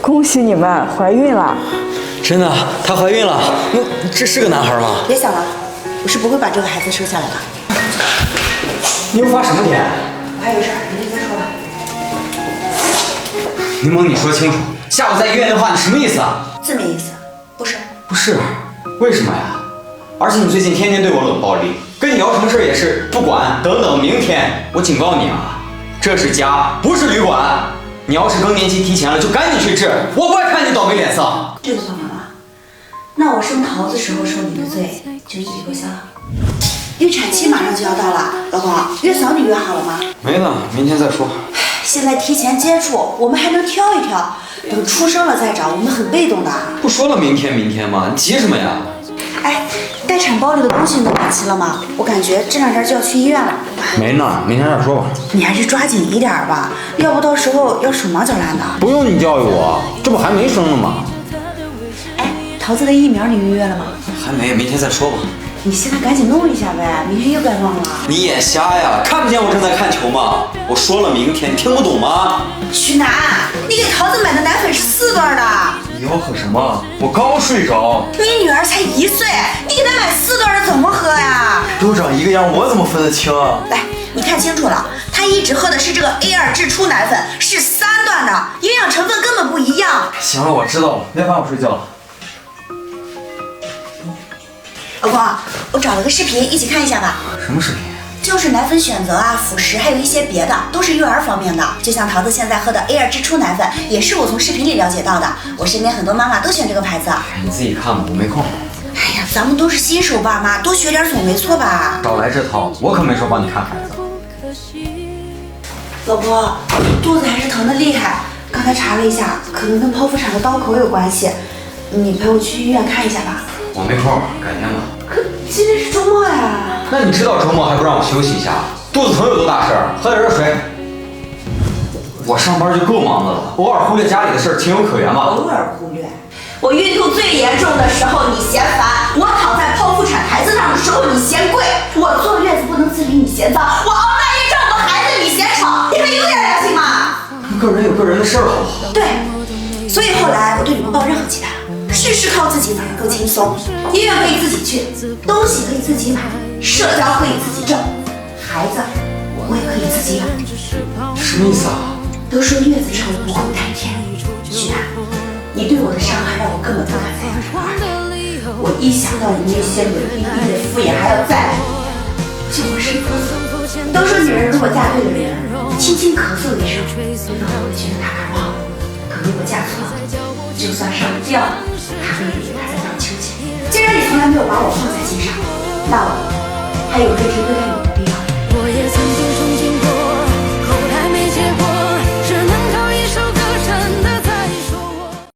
恭喜你们怀孕了！真的，她怀孕了。这是个男孩吗？别想了，我是不会把这个孩子生下来的。你又发什么癫？我还有事儿，明天再说吧。柠檬，你说清楚，下午在医院的话，你什么意思啊？字面意思，不是。不是，为什么呀？而且你最近天天对我冷暴力，跟你聊什么事也是不管，等等明天。我警告你啊，这是家，不是旅馆。你要是更年期提前了，就赶紧去治，我不爱看你倒霉脸色。这就算完了。那我生桃子时候受你的罪，就一笔勾销了。孕产期马上就要到了，老公，月嫂你约好了吗？没呢，明天再说。现在提前接触，我们还能挑一挑，等出生了再找，我们很被动的。不说了明天吗？你急什么呀？哎，待产包里的东西你都买齐了吗？我感觉这两天就要去医院了。没呢，明天再说吧。你还是抓紧一点吧，要不到时候要手忙脚乱的。不用你教育我，这不还没生呢吗？哎，桃子的疫苗你预约了吗？还没，明天再说吧。你现在赶紧弄一下呗，明天又该忘了。你眼瞎呀？看不见我正在看球吗？我说了明天，你听不懂吗？徐楠，你给桃子买的奶粉是4段的。你吆喝什么？我刚睡着。你女儿才1岁，你给她买4段的怎么喝呀？都长一个样，我怎么分得清啊？来，你看清楚了，她一直喝的是这个 A2 智初奶粉，是3段的，营养成分根本不一样。行了，我知道了，别烦我睡觉了。老公，我找了个视频，一起看一下吧。什么视频？就是奶粉选择啊、辅食，还有一些别的，都是育儿方面的。就像桃子现在喝的 A2 智初奶粉，也是我从视频里了解到的。我身边很多妈妈都选这个牌子。你自己看吧，我没空。哎呀，咱们都是新手爸妈，多学点总没错吧？少来这套，我可没说帮你看孩子。老婆，肚子还是疼得厉害，刚才查了一下，可能跟剖腹产的刀口有关系。你陪我去医院看一下吧。我没空，改天吧。可今天是周末呀。那你知道周末还不让我休息一下？肚子疼有多大事儿？喝点热水。我上班就够忙的了，偶尔忽略家里的事儿，情有可原吧？偶尔忽略。我孕吐最严重的时候你嫌烦，我躺在剖腹产台子上的时候你嫌贵，我坐月子不能自理你嫌脏，我熬大夜照顾孩子你嫌吵，你还有点良心吗？个人有个人的事儿，好不好？对，所以后来我对你不抱任何期待了。事事靠自己反而更轻松，医院可以自己去，东西可以自己买，社交可以自己挣，孩子我也可以自己养。什么意思啊？都说月子时候不后太甜，徐楠，你对我的伤害让我根本不敢再有儿。我一想到你那些冷冰冰的敷衍还要再来，就我生咳嗽。都说女人如果嫁对了人，轻轻咳嗽一声，对方会觉得她感冒。可如果嫁错了，就算上吊，还会以为她在荡秋千。既然你从来没有把我放在心上，那我还有认真对待你